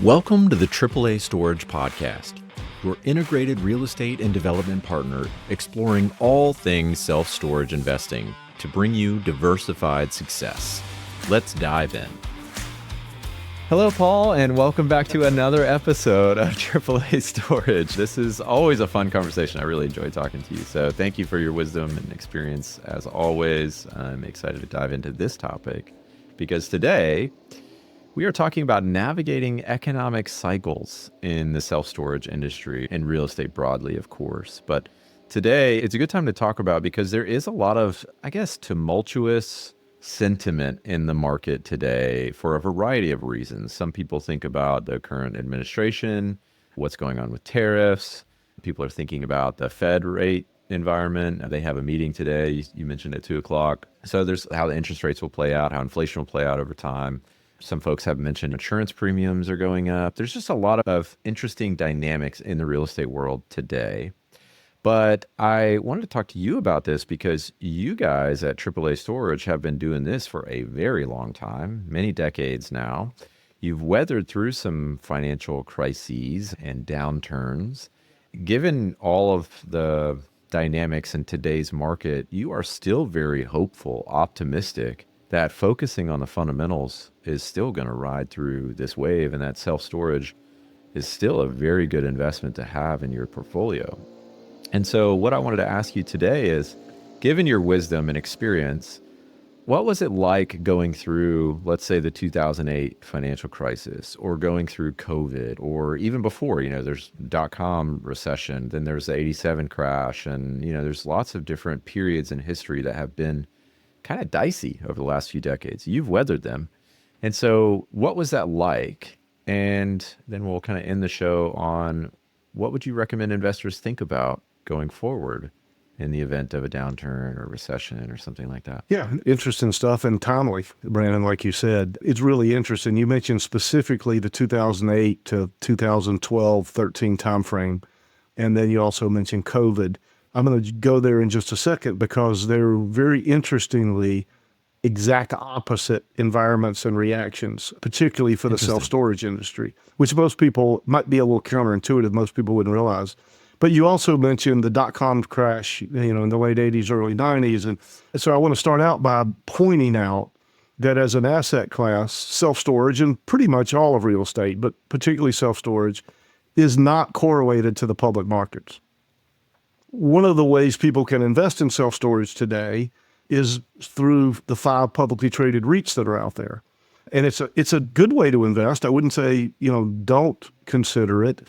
Welcome to the AAA Storage Podcast, your integrated real estate and development partner exploring all things self-storage investing to bring you diversified success. Let's dive in. Hello, Paul, and welcome back to another episode of AAA Storage. This is always a fun conversation. I really enjoy talking to you. So thank you for your wisdom and experience as always. I'm excited to dive into this topic because today we are talking about navigating economic cycles in the self-storage industry and real estate broadly, of course. But today it's a good time to talk about because there is a lot of, tumultuous sentiment in the market today for a variety of reasons. Some people think about the current administration, what's going on with tariffs. People are thinking about the Fed rate environment. They have a meeting today. You mentioned at 2:00. So there's how the interest rates will play out, how inflation will play out over time. Some folks have mentioned insurance premiums are going up. There's just a lot of interesting dynamics in the real estate world today. But I wanted to talk to you about this because you guys at AAA Storage have been doing this for a very long time, many decades now. You've weathered through some financial crises and downturns. Given all of the dynamics in today's market, you are still very hopeful, optimistic that focusing on the fundamentals is still going to ride through this wave, and that self-storage is still a very good investment to have in your portfolio. And so what I wanted to ask you today is, given your wisdom and experience, what was it like going through, let's say, the 2008 financial crisis, or going through COVID, or even before, there's dot-com recession, then there's the 87 crash, and, there's lots of different periods in history that have been kind of dicey over the last few decades. You've weathered them. And so what was that like? And then we'll kind of end the show on what would you recommend investors think about going forward in the event of a downturn or recession or something like that? Yeah, interesting stuff and timely, Brandon, like you said. It's really interesting. You mentioned specifically the 2008 to 2012-13 timeframe, and then you also mentioned COVID. I'm going to go there in just a second because they're very interestingly exact opposite environments and reactions, particularly for the self-storage industry, which most people might be a little counterintuitive. Most people wouldn't realize. But you also mentioned the dot-com crash, in the late 80s, early 90s. And so I want to start out by pointing out that as an asset class, self-storage, and pretty much all of real estate, but particularly self-storage, is not correlated to the public markets. One of the ways people can invest in self-storage today is through the 5 publicly traded REITs that are out there. And it's a good way to invest. I wouldn't say, don't consider it.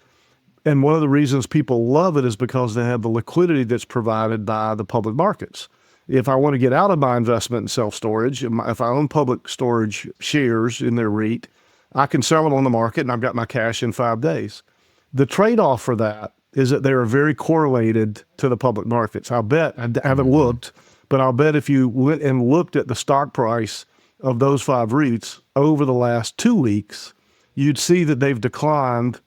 And one of the reasons people love it is because they have the liquidity that's provided by the public markets. If I want to get out of my investment in self-storage, if I own public storage shares in their REIT, I can sell it on the market and I've got my cash in 5 days. The trade-off for that is that they are very correlated to the public markets. I haven't looked, but I'll bet if you went and looked at the stock price of those 5 REITs over the last 2 weeks, you'd see that they've declined.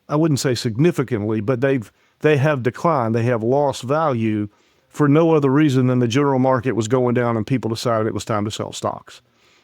I wouldn't say significantly, but they have declined. They have lost value for no other reason than the general market was going down and people decided it was time to sell stocks.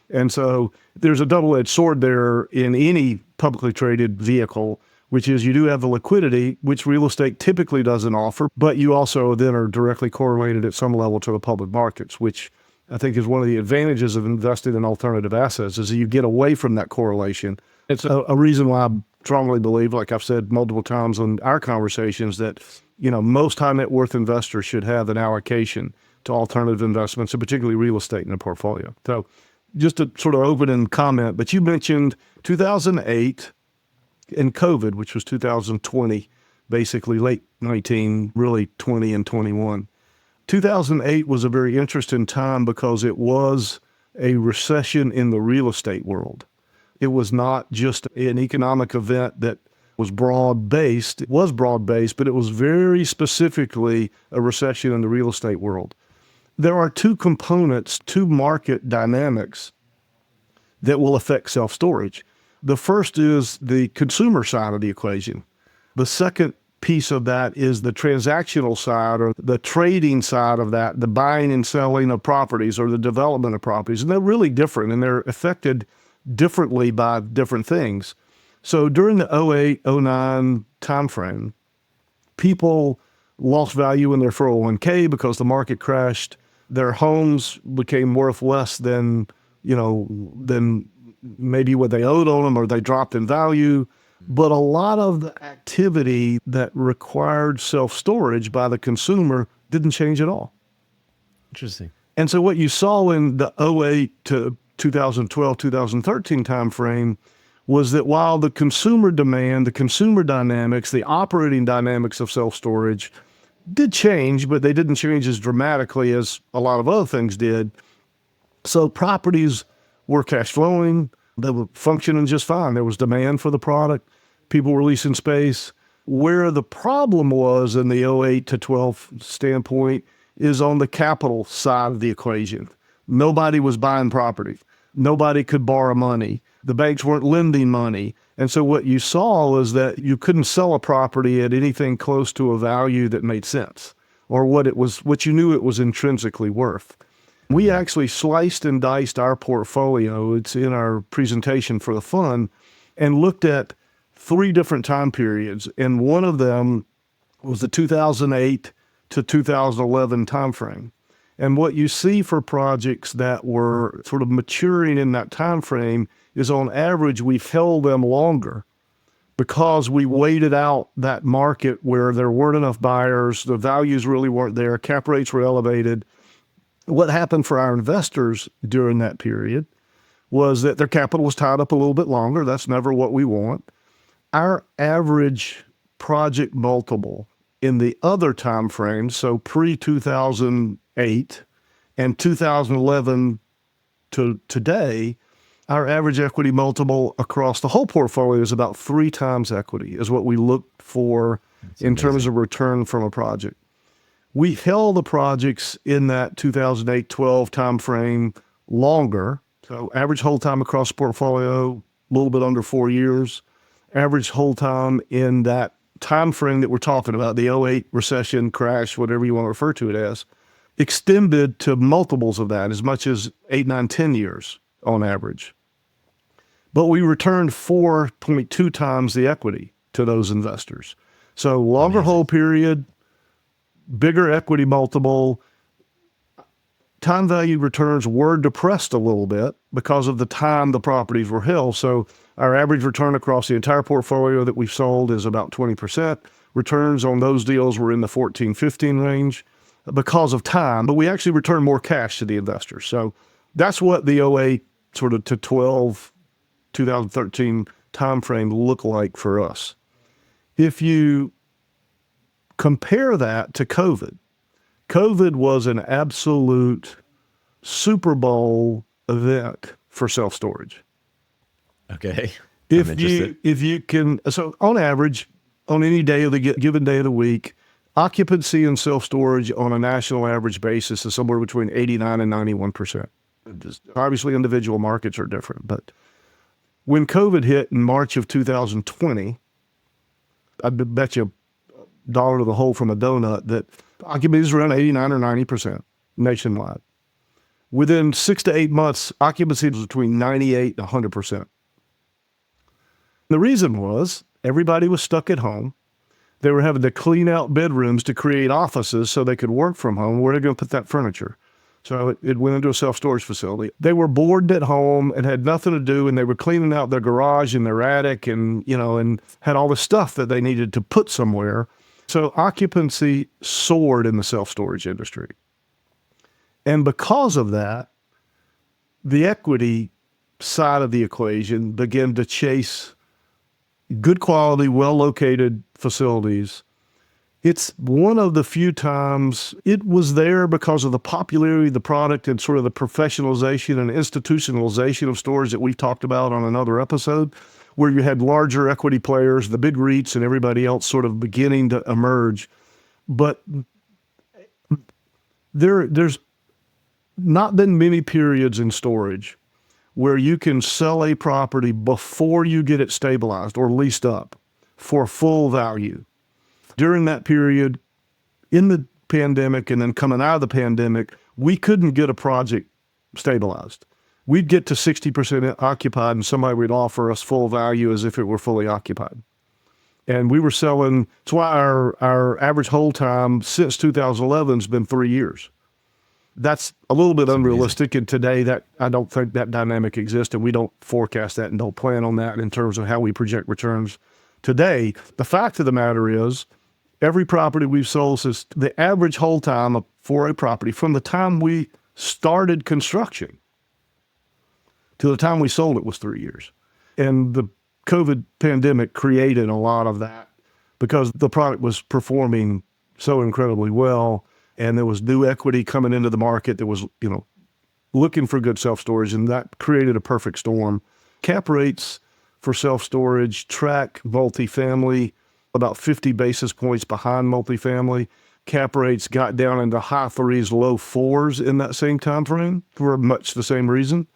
And so there's a double-edged sword there in any publicly traded vehicle, which is you do have the liquidity, which real estate typically doesn't offer, but you also then are directly correlated at some level to the public markets, which I think is one of the advantages of investing in alternative assets, is that you get away from that correlation. It's a reason why I strongly believe, like I've said multiple times on our conversations, that most high net worth investors should have an allocation to alternative investments, and particularly real estate in their portfolio. So just a sort of open-end comment, but you mentioned 2008 and COVID, which was 2020, basically late 19, really 20 and 21. 2008 was a very interesting time because it was a recession in the real estate world. It was not just an economic event that was broad-based. It was broad-based, but it was very specifically a recession in the real estate world. There are 2 components, 2 market dynamics that will affect self-storage. The first is the consumer side of the equation. The second piece of that is the transactional side, or the trading side of that, the buying and selling of properties or the development of properties. And they're really different, and they're affected differently by different things. So during the 08, 09 timeframe, people lost value in their 401k because the market crashed. Their homes became worth less than maybe what they owed on them, or they dropped in value. But a lot of the activity that required self-storage by the consumer didn't change at all. Interesting. And so what you saw in the 08 to 2012, 2013 timeframe was that while the consumer demand, the consumer dynamics, the operating dynamics of self-storage did change, but they didn't change as dramatically as a lot of other things did. So properties were cash flowing. They were functioning just fine. There was demand for the product. People were leasing space. Where the problem was in the 08 to 12 standpoint is on the capital side of the equation. Nobody was buying property. Nobody could borrow money. The banks weren't lending money. And so what you saw was that you couldn't sell a property at anything close to a value that made sense, or what you knew it was intrinsically worth. We actually sliced and diced our portfolio. It's in our presentation for the fund, and looked at 3 different time periods. And one of them was the 2008 to 2011 timeframe. And what you see for projects that were sort of maturing in that time frame is, on average, we've held them longer because we waited out that market where there weren't enough buyers, the values really weren't there, cap rates were elevated. What happened for our investors during that period was that their capital was tied up a little bit longer. That's never what we want. Our average project multiple in the other time frames, so pre-2008 and 2011 to today, our average equity multiple across the whole portfolio is about 3 times equity, is what we look for in terms of return from a project. We held the projects in that 2008-12 timeframe longer. So average hold time across the portfolio, a little bit under 4 years. Average hold time in that time frame that we're talking about, the 08 recession, crash, whatever you want to refer to it as, extended to multiples of that, as much as 8, 9, 10 years on average. But we returned 4.2 times the equity to those investors. So longer hold period, bigger equity multiple. Time value returns were depressed a little bit because of the time the properties were held. So our average return across the entire portfolio that we've sold is about 20%. Returns on those deals were in the 14, 15 range because of time, but we actually returned more cash to the investors. So that's what the 08 sort of to 12, 2013 timeframe looked like for us. If you compare that to COVID, COVID was an absolute Super Bowl event for self-storage. Okay. If you can, so on average, on any day of the given day of the week, occupancy in self-storage on a national average basis is somewhere between 89 and 91%. Obviously, individual markets are different, but when COVID hit in March of 2020, I bet you $1 to the hole from a donut that occupancy is around 89 or 90% nationwide. Within 6 to 8 months, occupancy was between 98 and 100%. The reason was everybody was stuck at home. They were having to clean out bedrooms to create offices so they could work from home. Where are they going to put that furniture? So it went into a self-storage facility. They were bored at home and had nothing to do, and they were cleaning out their garage and their attic and had all the stuff that they needed to put somewhere. So occupancy soared in the self-storage industry. And because of that, the equity side of the equation began to chase good quality, well-located facilities. It's one of the few times it was there because of the popularity of the product and sort of the professionalization and institutionalization of storage that we've talked about on another episode, where you had larger equity players, the big REITs and everybody else sort of beginning to emerge. But there's not been many periods in storage where you can sell a property before you get it stabilized or leased up for full value. During that period, in the pandemic and then coming out of the pandemic, we couldn't get a project stabilized. we'd get to 60% occupied and somebody would offer us full value as if it were fully occupied. And we were selling, that's why our average hold time since 2011 has been 3 years. That's a little bit unrealistic. And today that I don't think that dynamic exists, and we don't forecast that and don't plan on that in terms of how we project returns today. The fact of the matter is, every property we've sold since the average hold time for a property from the time we started construction to the time we sold it was 3 years. And the COVID pandemic created a lot of that because the product was performing so incredibly well, and there was new equity coming into the market that was, looking for good self-storage, and that created a perfect storm. Cap rates for self-storage track multifamily about 50 basis points behind multifamily. Cap rates got down into high threes, low fours in that same time frame for much the same reason.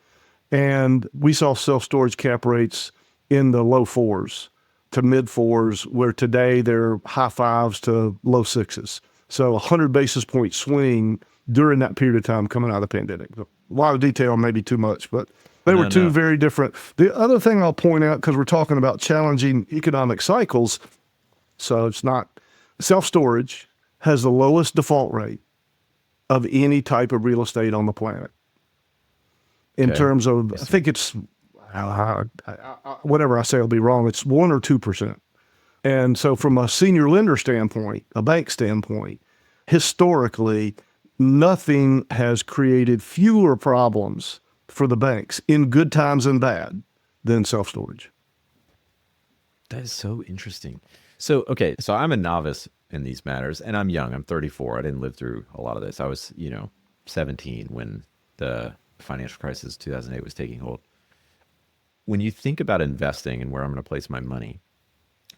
And we saw self-storage cap rates in the low fours to mid fours, where today they're high fives to low sixes. So 100 basis point swing during that period of time coming out of the pandemic. A lot of detail, maybe too much, but they were two very different. The other thing I'll point out, because we're talking about challenging economic cycles, so it's not, self-storage has the lowest default rate of any type of real estate on the planet. In terms of, I think it's, whatever I say will be wrong, it's 1 or 2%. And so from a senior lender standpoint, a bank standpoint, historically, nothing has created fewer problems for the banks in good times and bad than self-storage. That is so interesting. So I'm a novice in these matters, and I'm young. I'm 34. I didn't live through a lot of this. I was, 17 when the financial crisis 2008 was taking hold. When you think about investing and where I'm going to place my money,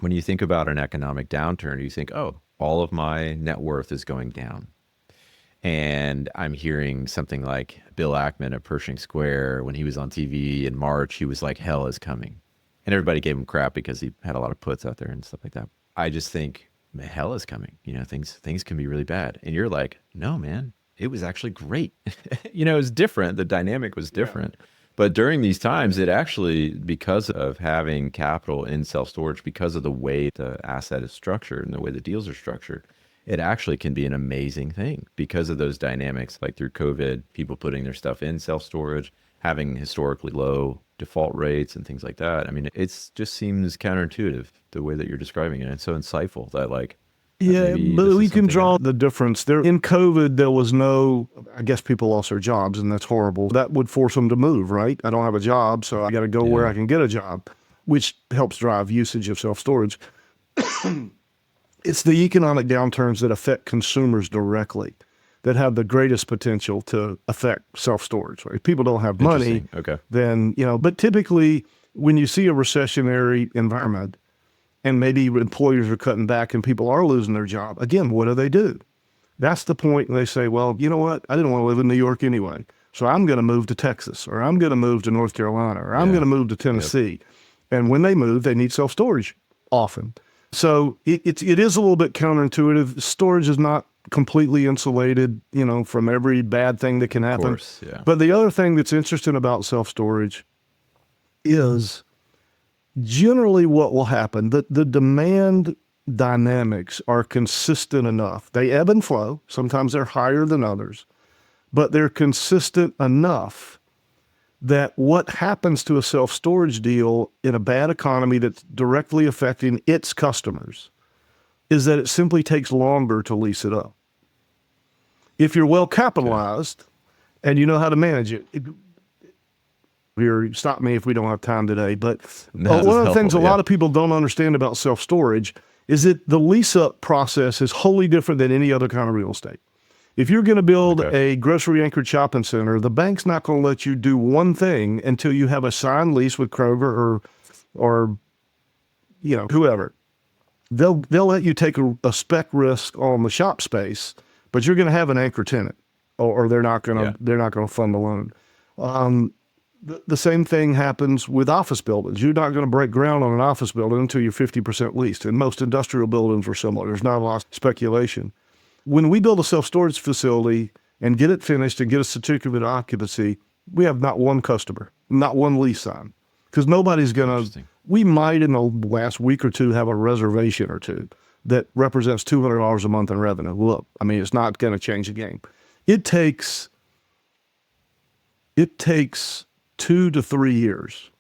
when you think about an economic downturn, you think, oh, all of my net worth is going down. And I'm hearing something like Bill Ackman at Pershing Square, when he was on TV in March, he was like, hell is coming. And everybody gave him crap because he had a lot of puts out there and stuff like that. I just think, hell is coming. Things can be really bad. And you're like, no, man, it was actually great. It was different. The dynamic was different. Yeah. But during these times, it actually, because of having capital in self-storage, because of the way the asset is structured and the way the deals are structured, it actually can be an amazing thing because of those dynamics, like through COVID, people putting their stuff in self-storage, having historically low default rates and things like that. I mean, it just seems counterintuitive the way that you're describing it. It's so insightful that yeah, but we can draw the difference. There in COVID, there was no, I guess people lost their jobs, and that's horrible. That would force them to move, right? I don't have a job, so I got to go where I can get a job, which helps drive usage of self-storage. It's the economic downturns that affect consumers directly that have the greatest potential to affect self-storage. Right? If people don't have money, then, but typically when you see a recessionary environment, and maybe employers are cutting back and people are losing their job, again, what do? That's the point. And they say, well, you know what? I didn't want to live in New York anyway. So I'm going to move to Texas, or I'm going to move to North Carolina, or I'm going to move to Tennessee. Yep. And when they move, they need self-storage often. So it is a little bit counterintuitive. Storage is not completely insulated, from every bad thing that can happen. Of course, yeah. But the other thing that's interesting about self-storage is generally what will happen, the demand dynamics are consistent enough. They ebb and flow. Sometimes they're higher than others, but they're consistent enough that what happens to a self-storage deal in a bad economy that's directly affecting its customers is that it simply takes longer to lease it up. If you're well capitalized and you know how to manage it, stop me if we don't have time today, but one of the things a lot of people don't understand about self-storage is that the lease-up process is wholly different than any other kind of real estate. If you're going to build a grocery-anchored shopping center, the bank's not going to let you do one thing until you have a signed lease with Kroger or whoever. They'll let you take a spec risk on the shop space, but you're going to have an anchor tenant, or they're not going to fund the loan. The same thing happens with office buildings. You're not going to break ground on an office building until you're 50% leased. And most industrial buildings are similar. There's not a lot of speculation. When we build a self-storage facility and get it finished and get a certificate of occupancy, We have not one customer, not one lease sign, because nobody's going to. We might in the last week or two have a reservation or two that represents $200 a month in revenue. Look, I mean, it's not going to change the game. It takes 2 to 3 years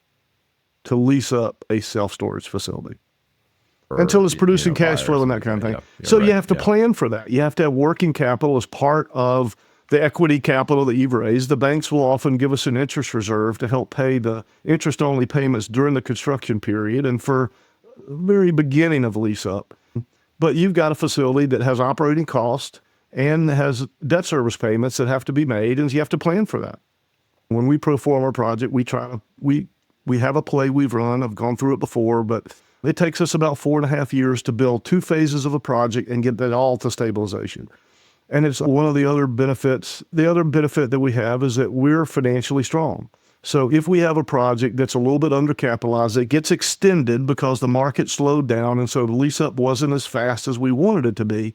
to lease up a self-storage facility until it's producing cash flow and that kind of thing. So you have to plan for that. You have to have working capital as part of the equity capital that you've raised. The banks will often give us an interest reserve to help pay the interest-only payments during the construction period and for the very beginning of lease up. But you've got a facility that has operating cost and has debt service payments that have to be made, and you have to plan for that. When we pro forma a project, we have a play we've run. I've gone through it before, but it takes us about 4.5 years to build 2 phases of a project and get that all to stabilization. And it's one of the other benefits. The other benefit that we have is that we're financially strong. So if we have a project that's a little bit undercapitalized, it gets extended because the market slowed down and so the lease up wasn't as fast as we wanted it to be,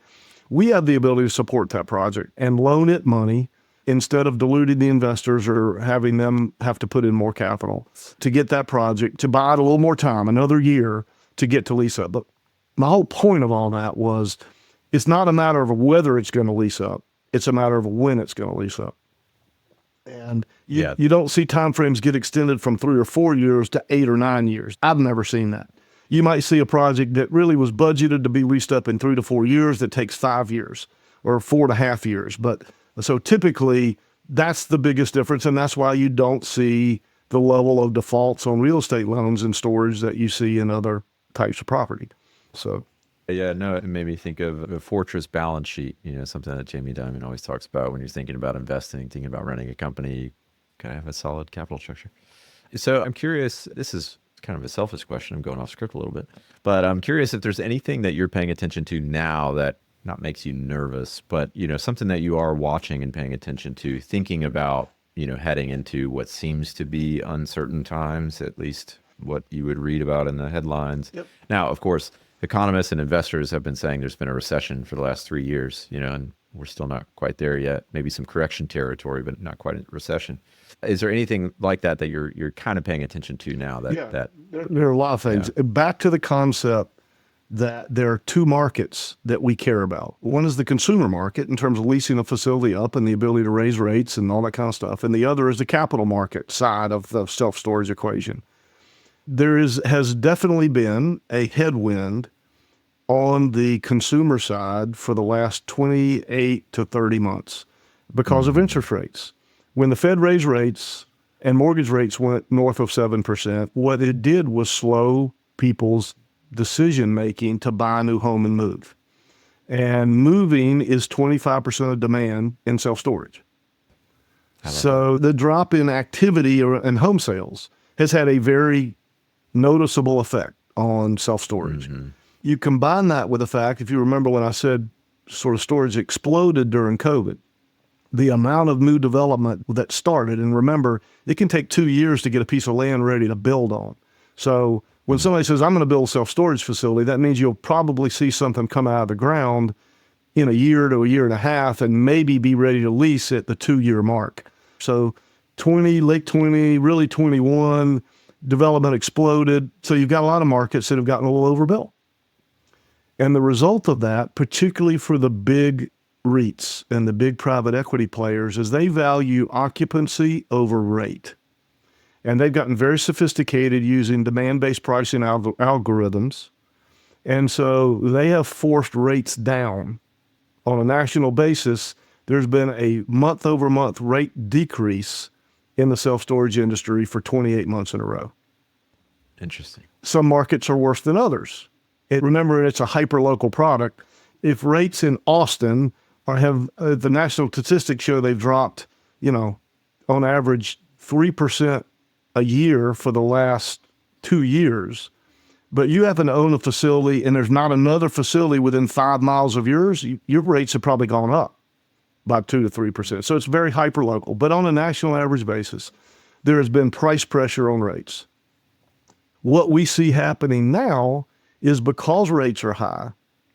we have the ability to support that project and loan it money instead of diluting the investors or having them have to put in more capital to get that project, to buy it a little more time, another year to get to lease up. But my whole point of all that was it's not a matter of whether it's going to lease up. It's a matter of when it's going to lease up. And you don't see timeframes get extended from 3 or 4 years to 8 or 9 years. I've never seen that. You might see a project that really was budgeted to be leased up in 3 to 4 years that takes 5 years or 4.5 years. But so typically that's the biggest difference. And that's why you don't see the level of defaults on real estate loans and storage that you see in other types of property. So. Yeah, no, it made me think of a fortress balance sheet, something that Jamie Dimon always talks about when you're thinking about investing, thinking about running a company, you kind of have a solid capital structure. So I'm curious, this is kind of a selfish question. I'm going off script a little bit, but I'm curious if there's anything that you're paying attention to now that not makes you nervous, but, something that you are watching and paying attention to, thinking about, heading into what seems to be uncertain times, at least what you would read about in the headlines. Yep. Now, of course, economists and investors have been saying there's been a recession for the last 3 years, and we're still not quite there yet. Maybe some correction territory, but not quite a recession. Is there anything like that you're kind of paying attention to now? There are a lot of things. Yeah. Back to the concept that there are 2 markets that we care about. One is the consumer market in terms of leasing a facility up and the ability to raise rates and all that kind of stuff. And the other is the capital market side of the self-storage equation. There has definitely been a headwind on the consumer side for the last 28 to 30 months because of interest rates. When the Fed raised rates and mortgage rates went north of 7%, what it did was slow people's decision-making to buy a new home and move. And moving is 25% of demand in self-storage. So the drop in activity and home sales has had a very noticeable effect on self-storage. Mm-hmm. You combine that with the fact, if you remember when I said sort of storage exploded during COVID, the amount of new development that started, and remember, it can take 2 years to get a piece of land ready to build on. So when somebody says, I'm going to build a self-storage facility, that means you'll probably see something come out of the ground in a year to a year and a half and maybe be ready to lease at the 2-year mark. So late 20, really 21, development exploded. So you've got a lot of markets that have gotten a little overbuilt. And the result of that, particularly for the big REITs and the big private equity players, is they value occupancy over rate. And they've gotten very sophisticated using demand-based pricing algorithms. And so they have forced rates down. On a national basis, there's been a month-over-month rate decrease in the self-storage industry for 28 months in a row. Interesting. Some markets are worse than others. Remember, it's a hyper-local product. If rates in Austin have the national statistics show they've dropped, on average 3% a year for the last 2 years, but you happen to own a facility and there's not another facility within 5 miles of yours, your rates have probably gone up by 2 to 3%. So it's very hyper-local. But on a national average basis, there has been price pressure on rates. What we see happening now is because rates are high,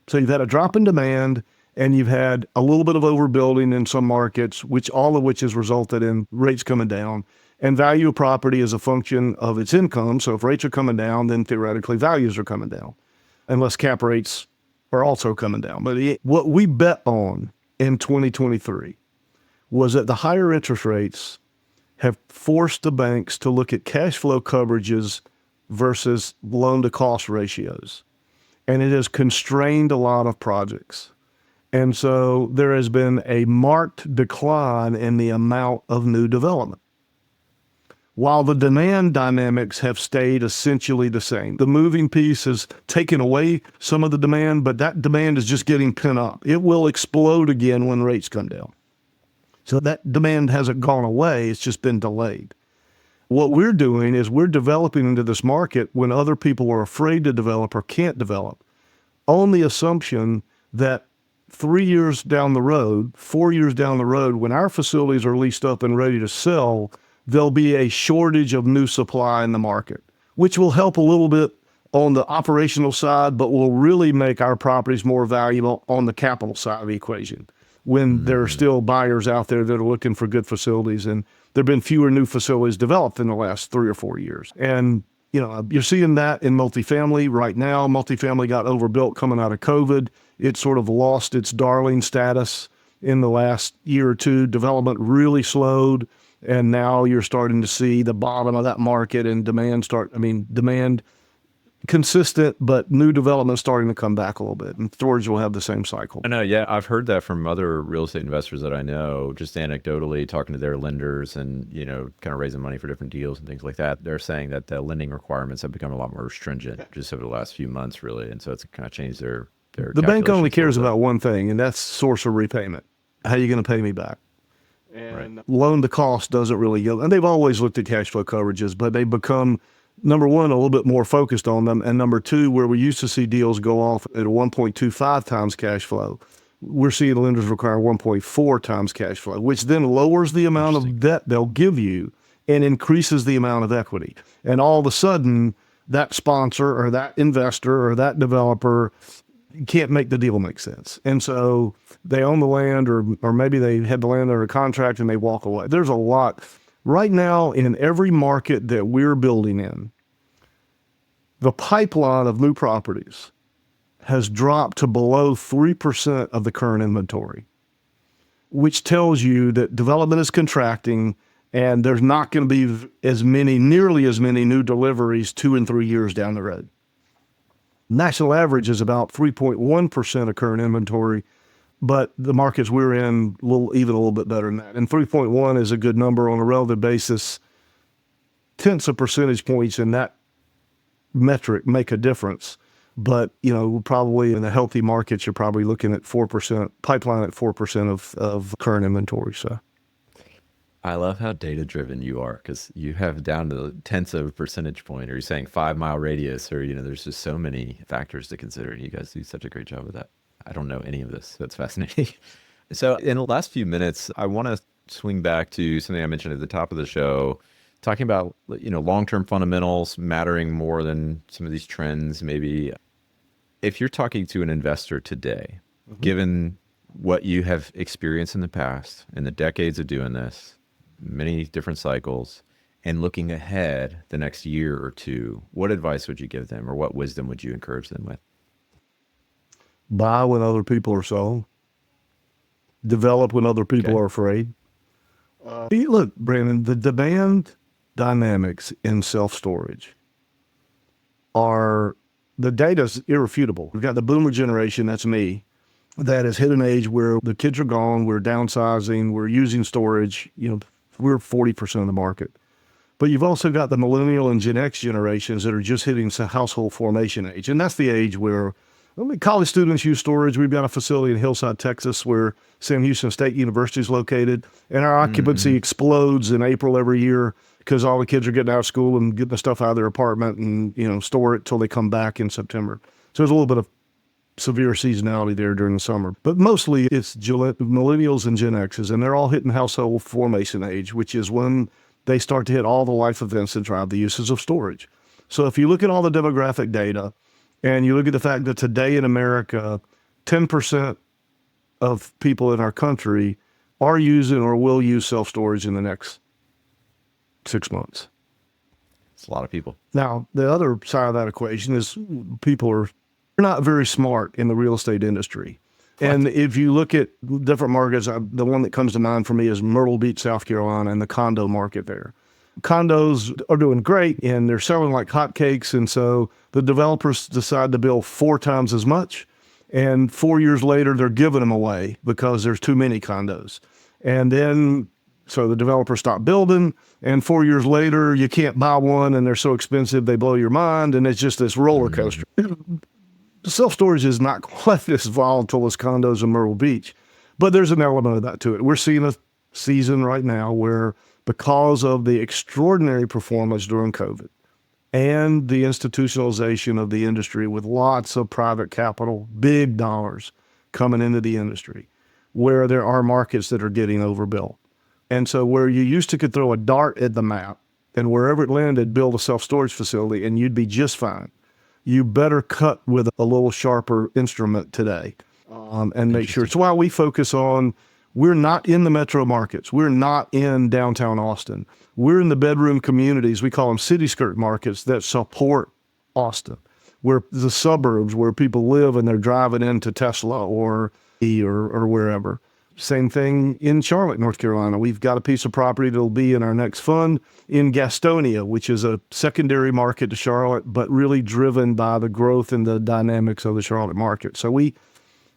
so you've had a drop in demand And you've had a little bit of overbuilding in some markets, all of which has resulted in rates coming down. And value of property is a function of its income. So if rates are coming down, then theoretically values are coming down, unless cap rates are also coming down. But what we bet on in 2023 was that the higher interest rates have forced the banks to look at cash flow coverages versus loan to cost ratios. And it has constrained a lot of projects. And so there has been a marked decline in the amount of new development, while the demand dynamics have stayed essentially the same. The moving piece has taken away some of the demand, but that demand is just getting pent up. It will explode again when rates come down. So that demand hasn't gone away, it's just been delayed. What we're doing is we're developing into this market when other people are afraid to develop or can't develop, on the assumption that 3 years down the road, 4 years down the road, when our facilities are leased up and ready to sell, there'll be a shortage of new supply in the market, which will help a little bit on the operational side, but will really make our properties more valuable on the capital side of the equation when there are still buyers out there that are looking for good facilities. And there have been fewer new facilities developed in the last 3 or 4 years. And you're seeing that in multifamily right now. Multifamily got overbuilt coming out of COVID. It sort of lost its darling status in the last year or two. Development really slowed. And now you're starting to see the bottom of that market and demand consistent, but new development starting to come back a little bit. And storage will have the same cycle. I know, yeah. I've heard that from other real estate investors that I know, just anecdotally talking to their lenders and, kind of raising money for different deals and things like that. They're saying that the lending requirements have become a lot more stringent just over the last few months, really. And so it's kind of changed their The bank only cares about one thing, and that's source of repayment. How are you going to pay me back? And loan to cost doesn't really go. And they've always looked at cash flow coverages, but they've become, number one, a little bit more focused on them. And number two, where we used to see deals go off at a 1.25 times cash flow, we're seeing lenders require 1.4 times cash flow, which then lowers the amount of debt they'll give you and increases the amount of equity. And all of a sudden, that sponsor or that investor or that developer can't make the deal make sense. And so they own the land, or maybe they had the land under a contract and they walk away. There's a lot. Right now, in every market that we're building in, the pipeline of new properties has dropped to below 3% of the current inventory, which tells you that development is contracting and there's not going to be nearly as many new deliveries 2 and 3 years down the road. National average is about 3.1% of current inventory, but the markets we're in even a little bit better than that. And 3.1 is a good number on a relative basis. Tenths of percentage points in that metric make a difference. But, probably in the healthy markets, you're probably looking at 4%, pipeline at 4% of current inventory. So I love how data-driven you are, because you have down to the tenths of a percentage point, or you're saying 5 mile radius, or, there's just so many factors to consider. You guys do such a great job with that. I don't know any of this, so it's fascinating. So in the last few minutes, I want to swing back to something I mentioned at the top of the show, talking about, long-term fundamentals mattering more than some of these trends. Maybe if you're talking to an investor today, given what you have experienced in the past and the decades of doing this, many different cycles, and looking ahead the next year or two, what advice would you give them, or what wisdom would you encourage them with? Buy when other people are sold. Develop when other people are afraid. Look, Brandon, the demand dynamics in self-storage the data's irrefutable. We've got the boomer generation, that's me, that has hit an age where the kids are gone, we're downsizing, we're using storage, we're 40% of the market. But you've also got the millennial and Gen X generations that are just hitting household formation age. And that's the age where college students use storage. We've got a facility in Hillside, Texas, where Sam Houston State University is located. And our occupancy explodes in April every year because all the kids are getting out of school and getting the stuff out of their apartment and, store it till they come back in September. So there's a little bit of severe seasonality there during the summer. But mostly it's millennials and Gen X's, and they're all hitting household formation age, which is when they start to hit all the life events that drive the uses of storage. So if you look at all the demographic data and you look at the fact that today in America, 10% of people in our country are using or will use self-storage in the next 6 months. It's a lot of people. Now, the other side of that equation is people are not very smart in the real estate industry. And if you look at different markets, the one that comes to mind for me is Myrtle Beach, South Carolina, and the condo market there. Condos are doing great, and they're selling like hotcakes. And so the developers decide to build 4 times as much. And 4 years later, they're giving them away because there's too many condos. And then, so the developers stop building. And 4 years later, you can't buy one, and they're so expensive, they blow your mind. And it's just this roller coaster. Self-storage is not quite as volatile as condos in Myrtle Beach, but there's an element of that to it. We're seeing a season right now where, because of the extraordinary performance during COVID and the institutionalization of the industry with lots of private capital, big dollars coming into the industry, where there are markets that are getting overbuilt. And so where you used to could throw a dart at the map and wherever it landed, build a self-storage facility and you'd be just fine. You better cut with a little sharper instrument today and make sure. It's why we focus on, we're not in the metro markets. We're not in downtown Austin. We're in the bedroom communities. We call them city skirt markets that support Austin. We're the suburbs where people live and they're driving into Tesla or wherever. Same thing in Charlotte, North Carolina. We've got a piece of property that'll be in our next fund in Gastonia, which is a secondary market to Charlotte, but really driven by the growth and the dynamics of the Charlotte market. So we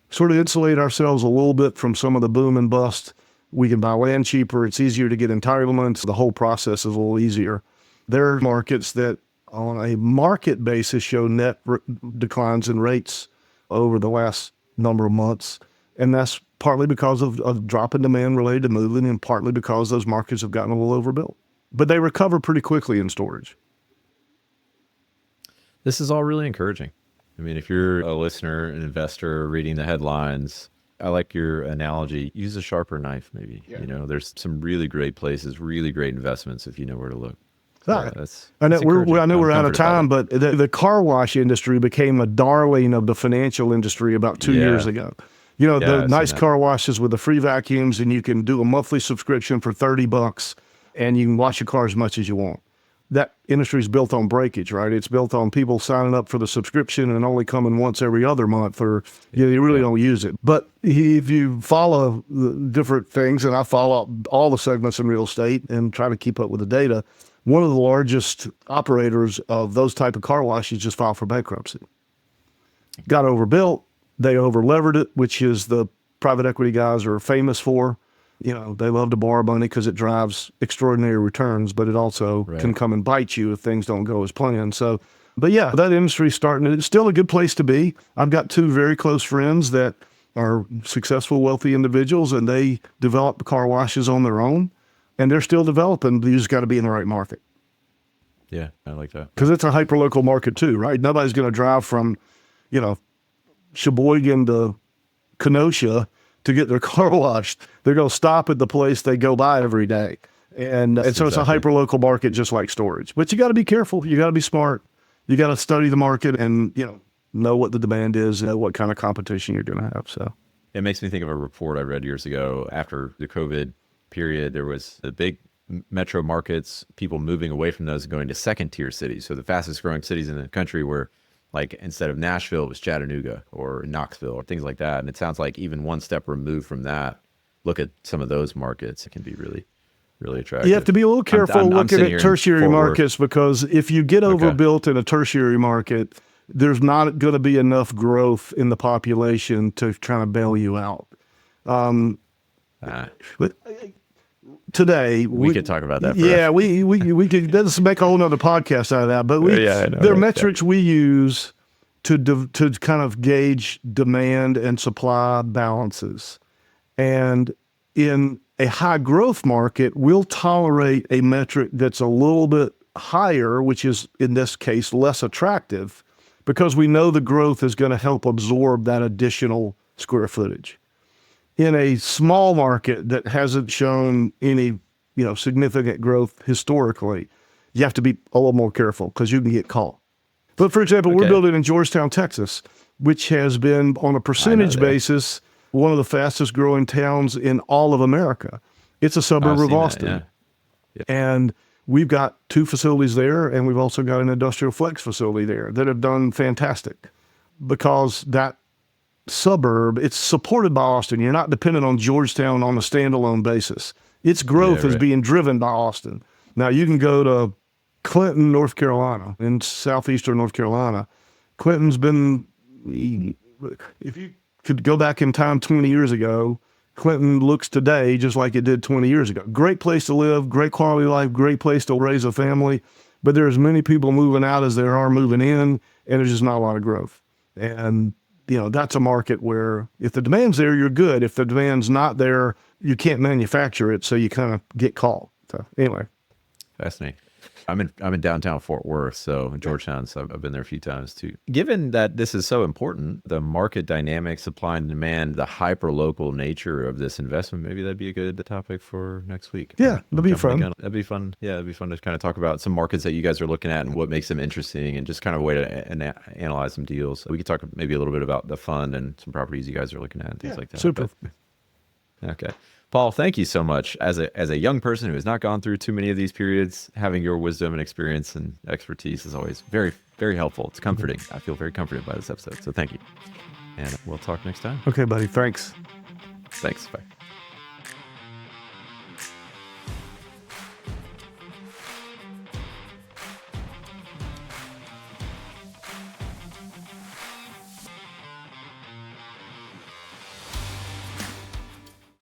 sort of insulate ourselves a little bit from some of the boom and bust. We can buy land cheaper. It's easier to get entitlements. The whole process is a little easier. There are markets that on a market basis show net declines in rates over the last number of months. And that's partly because of drop in demand related to moving and partly because those markets have gotten a little overbuilt. But they recover pretty quickly in storage. This is all really encouraging. I mean, if you're a listener, an investor reading the headlines, I like your analogy. Use a sharper knife, maybe. Yeah. You know, there's some really great places, really great investments if you know where to look. I know we're out of time, but the car wash industry became a darling of the financial industry about 2 years ago. You know, the nice car washes with the free vacuums, and you can do a monthly subscription for $30 and you can wash your car as much as you want. That industry is built on breakage, right? It's built on people signing up for the subscription and only coming once every other month, or you really don't use it. But if you follow the different things, and I follow all the segments in real estate and try to keep up with the data, one of the largest operators of those type of car washes just filed for bankruptcy. Got overbuilt. They over-levered it, which is the private equity guys are famous for. You know, they love to borrow money because it drives extraordinary returns, but it also can come and bite you if things don't go as planned. So, but yeah, that industry's starting. It's still a good place to be. I've got 2 very close friends that are successful, wealthy individuals, and they develop car washes on their own, and they're still developing. You just got to be in the right market. Yeah, I like that. Because it's a hyper-local market too, right? Nobody's going to drive from, you know, Sheboygan to Kenosha to get their car washed. They're going to stop at the place they go by every day. And so it's a hyper-local market just like storage. But you got to be careful. You got to be smart. You got to study the market and, you know what the demand is, know what kind of competition you're going to have. So it makes me think of a report I read years ago. After the COVID period, there was the big metro markets, people moving away from those and going to second-tier cities. So the fastest-growing cities in the country were, like, instead of Nashville, it was Chattanooga or Knoxville or things like that. And it sounds like even one step removed from that, look at some of those markets. It can be really, really attractive. You have to be a little careful looking at tertiary markets, because if you get overbuilt in a tertiary market, there's not going to be enough growth in the population to try to bail you out. But today we could talk about that. Yeah, we could. Let's make a whole nother podcast out of that. But there are metrics we use to kind of gauge demand and supply balances. And in a high growth market, we'll tolerate a metric that's a little bit higher, which is in this case less attractive, because we know the growth is going to help absorb that additional square footage. In a small market that hasn't shown any, significant growth historically, you have to be a little more careful because you can get caught. But for example, we're building in Georgetown, Texas, which has been on a percentage basis one of the fastest growing towns in all of America. It's a suburb I've of seen that, Austin. yeah. And we've got 2 facilities there, and we've also got an industrial flex facility there that have done fantastic because that suburb, it's supported by Austin. You're not dependent on Georgetown on a standalone basis. Its growth is being driven by Austin. Now, you can go to Clinton, North Carolina, in southeastern North Carolina. Clinton's been, if you could go back in time 20 years ago, Clinton looks today just like it did 20 years ago. Great place to live, great quality of life, great place to raise a family, but there's as many people moving out as there are moving in, and there's just not a lot of growth. And, that's a market where if the demand's there, you're good. If the demand's not there, you can't manufacture it, so you kind of get caught. So anyway. Fascinating. I'm in downtown Fort Worth, so Georgetown, so I've been there a few times too. Given that this is so important, the market dynamics, supply and demand, the hyper-local nature of this investment, maybe that'd be a good topic for next week. Yeah, that'd be fun. That'd be fun. Yeah, it'd be fun to kind of talk about some markets that you guys are looking at and what makes them interesting and just kind of a way to analyze some deals. We could talk maybe a little bit about the fund and some properties you guys are looking at and things like that. Super. Okay. Paul, thank you so much. As a young person who has not gone through too many of these periods, having your wisdom and experience and expertise is always very, very helpful. It's comforting. I feel very comforted by this episode. So thank you. And we'll talk next time. Okay, buddy. Thanks. Thanks. Bye.